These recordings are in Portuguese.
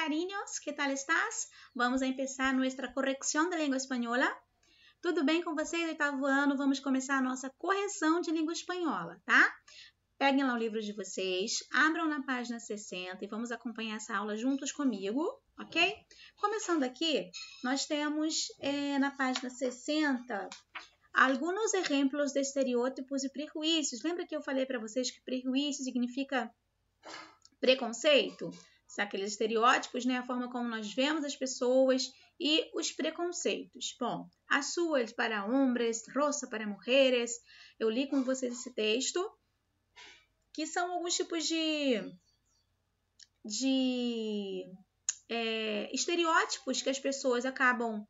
cariños, ¿qué tal estás? Vamos a empezar nuestra correção de língua espanhola. Tudo bem com vocês, oitavo ano? Vamos começar a nossa correção de língua espanhola, tá? Peguem lá o livro de vocês, abram na página 60 e vamos acompanhar essa aula juntos comigo, ok? Começando aqui, nós temos na página 60 alguns exemplos de estereótipos e prejuízos. Lembra que eu falei para vocês que prejuízo significa preconceito? São aqueles estereótipos, né? A forma como nós vemos as pessoas e os preconceitos. Bom, azul para homens, rosa para mulheres. Eu li com vocês esse texto, que são alguns tipos de estereótipos que as pessoas acabam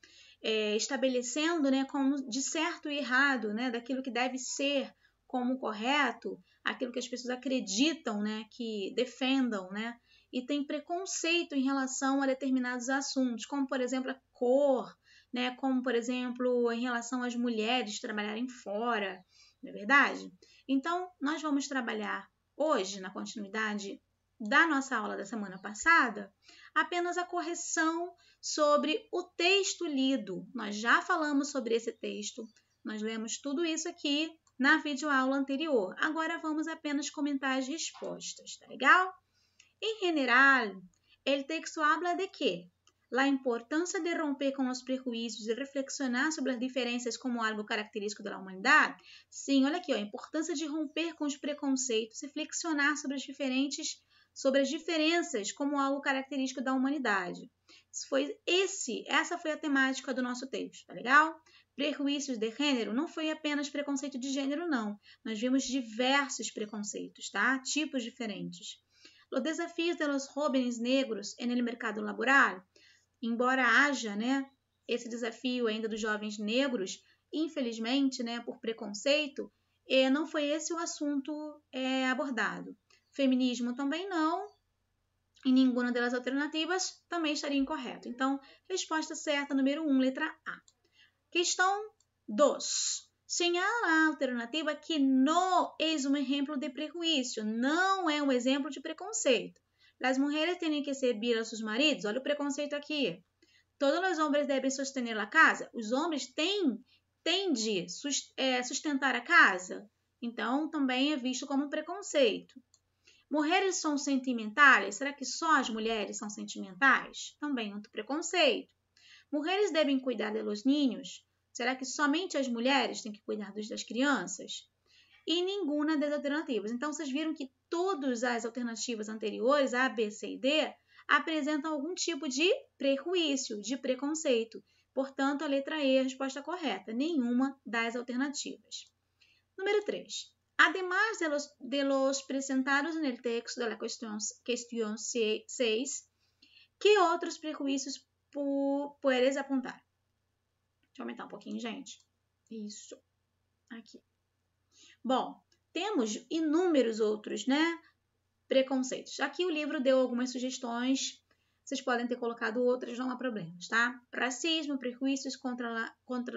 estabelecendo, né, como de certo e errado, né, daquilo que deve ser como correto, aquilo que as pessoas acreditam, né, que defendam, né, e tem preconceito em relação a determinados assuntos, como, por exemplo, a cor, né, como, por exemplo, em relação às mulheres trabalharem fora, não é verdade? Então, nós vamos trabalhar hoje, na continuidade da nossa aula da semana passada, apenas a correção sobre o texto lido. Nós já falamos sobre esse texto, nós lemos tudo isso aqui na videoaula anterior. Agora vamos apenas comentar as respostas, tá legal? Em general, el texto habla de quê? La importância de romper com os prejuízos e reflexionar sobre as diferenças como algo característico da humanidade. Sim, olha aqui, ó, a importância de romper com os preconceitos e flexionar sobre as diferenças como algo característico da humanidade. Essa foi a temática do nosso texto, tá legal? Prejuízos de gênero não foi apenas preconceito de gênero, não. Nós vimos diversos preconceitos, tá? Tipos diferentes. Os desafios de los jóvenes negros en el mercado laboral. Embora haja, né, esse desafio ainda dos jovens negros, infelizmente, né, por preconceito, não foi esse o assunto abordado. Feminismo também não, e nenhuma das alternativas também estaria incorreto. Então, resposta certa, número 1, letra A. Questão 2. Señala a alternativa que não é um exemplo de prejuízo, não é um exemplo de preconceito. As mulheres têm que servir a seus maridos, olha o preconceito aqui. Todos os homens devem sustentar a casa, os homens têm de sustentar a casa, então também é visto como preconceito. Mulheres são sentimentais, será que só as mulheres são sentimentais? Também outro preconceito. Mulheres devem cuidar de los niños, será que somente as mulheres têm que cuidar das crianças? E nenhuma das alternativas. Então, vocês viram que todas as alternativas anteriores, A, B, C e D, apresentam algum tipo de prejuízo, de preconceito. Portanto, a letra E é a resposta correta, nenhuma das alternativas. Número 3. Además de los presentados en el texto de la cuestión 6, que outros prejuízos puedes apontar? Deixa eu aumentar um pouquinho, gente. Isso. Aqui. Bom, temos inúmeros outros, né, preconceitos. Aqui o livro deu algumas sugestões, vocês podem ter colocado outras, não há problemas, tá? Racismo, prejuízos contra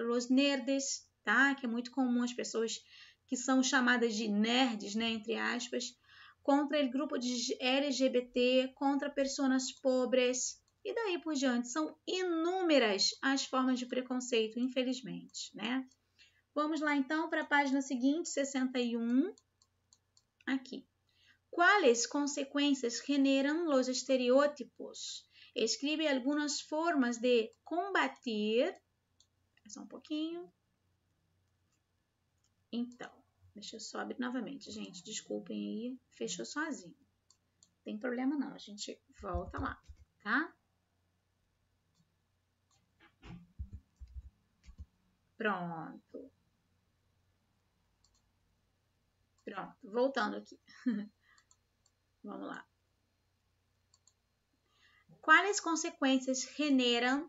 os nerds, tá? Que é muito comum as pessoas que são chamadas de nerds, né, entre aspas, contra o grupo de LGBT, contra pessoas pobres, e daí por diante. São inúmeras as formas de preconceito, infelizmente, né? Vamos lá, então, para a página seguinte, 61. Aqui. Quais consequências generam os estereótipos? Escreve algumas formas de combater. Só um pouquinho. Então, deixa eu só abrir novamente, gente. Desculpem aí, fechou sozinho. Não tem problema não, a gente volta lá, tá? Pronto. Pronto, voltando aqui. Vamos lá. Quais consequências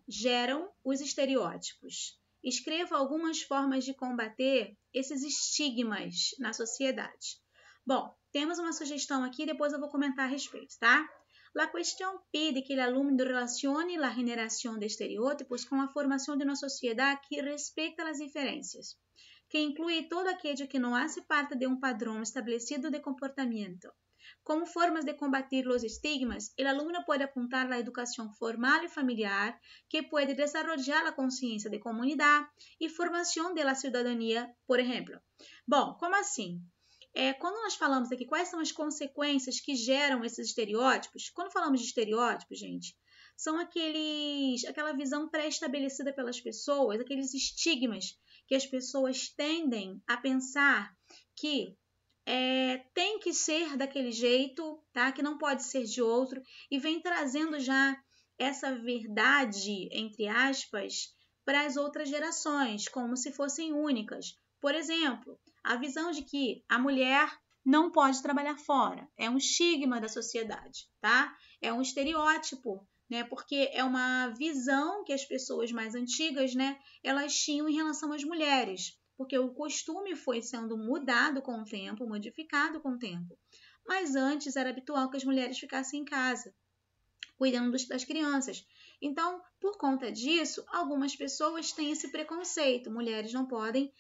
geram os estereótipos? Escreva algumas formas de combater esses estigmas na sociedade. Bom, temos uma sugestão aqui, depois eu vou comentar a respeito, tá? La cuestión pide que el alumno relacione la generación de estereótipos con la formación de una sociedad que respeta las diferencias, que incluye todo aquello que no hace parte de un padrón establecido de comportamiento. Como formas de combatir los estigmas, el alumno puede apuntar la educación formal y familiar, que puede desarrollar la conciencia de comunidad y formación de la ciudadanía, por ejemplo. Bom, como assim? Quando nós falamos aqui quais são as consequências que geram esses estereótipos, quando falamos de estereótipos, gente, são aquela visão pré-estabelecida pelas pessoas, aqueles estigmas que as pessoas tendem a pensar que tem que ser daquele jeito, tá? Que não pode ser de outro, e vem trazendo já essa verdade, entre aspas, para as outras gerações, como se fossem únicas. Por exemplo, a visão de que a mulher não pode trabalhar fora é um estigma da sociedade, tá? É um estereótipo, né? Porque é uma visão que as pessoas mais antigas, né, elas tinham em relação às mulheres, porque o costume foi sendo mudado com o tempo, modificado com o tempo. Mas antes era habitual que as mulheres ficassem em casa, cuidando das crianças. Então, por conta disso, algumas pessoas têm esse preconceito. Mulheres não podem,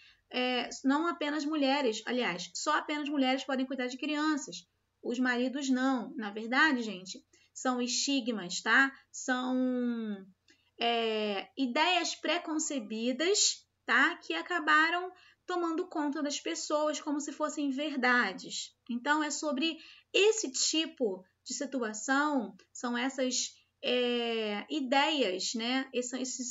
não apenas mulheres, aliás, só apenas mulheres podem cuidar de crianças. Os maridos não. Na verdade, gente, são estigmas, tá? São ideias preconcebidas, tá? Que acabaram tomando conta das pessoas como se fossem verdades. Então, é sobre esse tipo de situação, são essas ideias, né?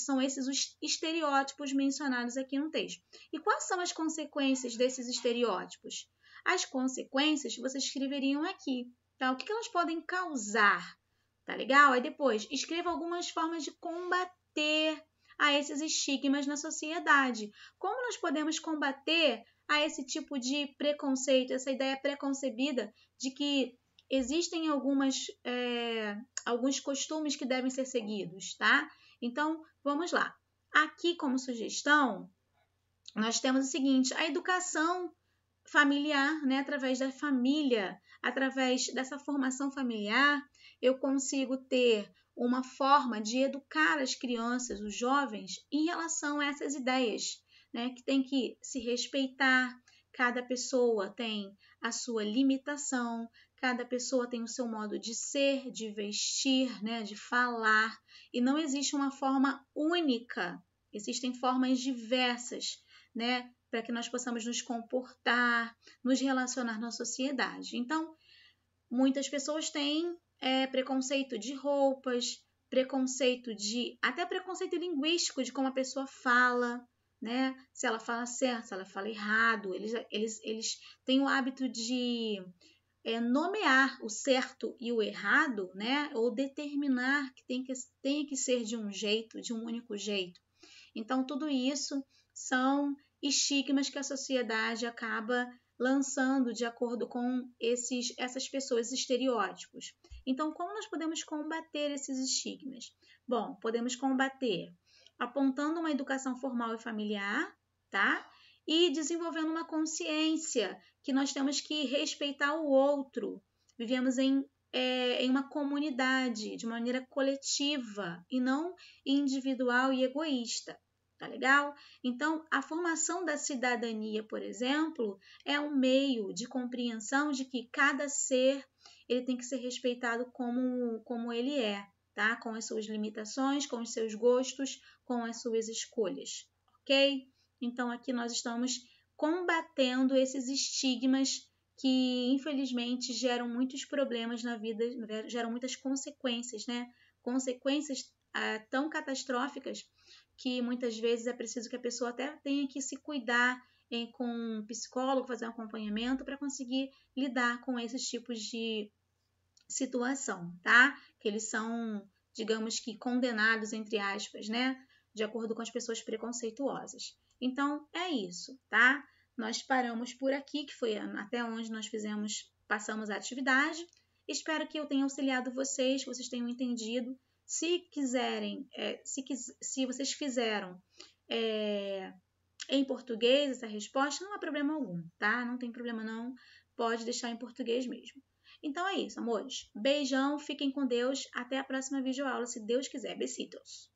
São esses os estereótipos mencionados aqui no texto. E quais são as consequências desses estereótipos? As consequências vocês escreveriam aqui, tá? O que elas podem causar, tá legal? Aí depois, escreva algumas formas de combater a esses estigmas na sociedade. Como nós podemos combater a esse tipo de preconceito, essa ideia preconcebida de que existem alguns costumes que devem ser seguidos, tá? Então, vamos lá. Aqui, como sugestão, nós temos o seguinte, a educação familiar, né? Através da família, através dessa formação familiar, eu consigo ter uma forma de educar as crianças, os jovens, em relação a essas ideias, né? Que tem que se respeitar, cada pessoa tem a sua limitação, cada pessoa tem o seu modo de ser, de vestir, né? De falar, e não existe uma forma única, existem formas diversas, né? Para que nós possamos nos comportar, nos relacionar na sociedade. Então, muitas pessoas têm preconceito de roupas, até preconceito linguístico de como a pessoa fala, né? Se ela fala certo, se ela fala errado. Eles têm o hábito de nomear o certo e o errado, né? Ou determinar que tem que ser de um jeito, de um único jeito. Então, tudo isso são estigmas que a sociedade acaba lançando de acordo com essas pessoas, esses estereótipos. Então, como nós podemos combater esses estigmas? Bom, podemos combater apontando uma educação formal e familiar, tá? E desenvolvendo uma consciência que nós temos que respeitar o outro. Vivemos em uma comunidade, de maneira coletiva e não individual e egoísta. Tá legal? Então, a formação da cidadania, por exemplo, é um meio de compreensão de que cada ser ele tem que ser respeitado como ele é, tá? Com as suas limitações, com os seus gostos, com as suas escolhas, ok? Então, aqui nós estamos combatendo esses estigmas que, infelizmente, geram muitos problemas na vida, geram muitas consequências, né? Consequências tão catastróficas que muitas vezes é preciso que a pessoa até tenha que se cuidar com um psicólogo, fazer um acompanhamento para conseguir lidar com esses tipos de situação, tá? Que eles são, digamos que, condenados, entre aspas, né? De acordo com as pessoas preconceituosas. Então, é isso, tá? Nós paramos por aqui, que foi até onde nós passamos a atividade. Espero que eu tenha auxiliado vocês, que vocês tenham entendido. Se quiserem, se vocês fizeram em português essa resposta, não há problema algum, tá? Não tem problema não, pode deixar em português mesmo. Então é isso, amores. Beijão, fiquem com Deus. Até a próxima videoaula, se Deus quiser. Besitos!